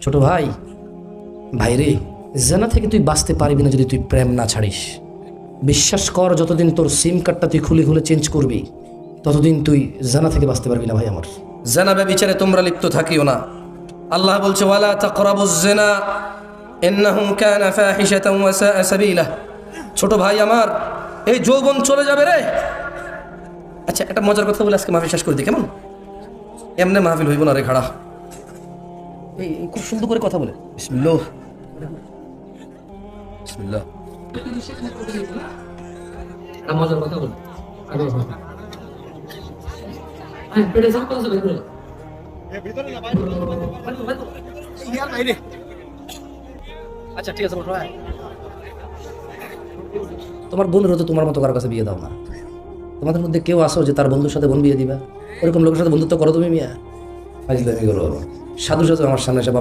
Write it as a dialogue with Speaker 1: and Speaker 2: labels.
Speaker 1: ছোট ভাই, ভাইরে, জানা থেকে তুই বাঁচতে পারবি না যদি তুই প্রেম না ছাড়িস। বিশ্বাস কর, যতদিন তোর সিম কার্ডটা তুই খুলে খুলে চেঞ্জ করবি ততদিন তুই জানা থেকে বাঁচতে পারবি না ভাই আমার। জানা ব্যভিচারে তোমরা লিপ্ত থাকিও না। আল্লাহ বলছে ওয়ালা তাকরাবুজ জিনা ইন্নাহু কানা ফাহিশাতান ওয়া সাআ সাবিলা। ছোট ভাই আমার, এই যৌবন চলে যাবে রে। আচ্ছা, একটা মজার কথা বলে আজকে মাহফিল শেষ করে দিই, কেমন? এমনি মাহফিল হইব না রে খাড়া, এই খুব সুন্দর করে কথা বলে। বিসমিল্লাহ বিসমিল্লাহ।
Speaker 2: মজার কথা বল।
Speaker 1: আচ্ছা ঠিক আছে, তোমার বোনেরও তো তোমার মতো কারো কাছে বিয়ে দাও না। তোমাদের মধ্যে কেউ আসো যে তার বন্ধুর সাথে বোন বিয়ে দিবা? ওরকম লোকের সাথে বন্ধুত্ব করো তুমি মিয়া? ফাজলামি করো। সাধু সাধু আমার সামনে এসে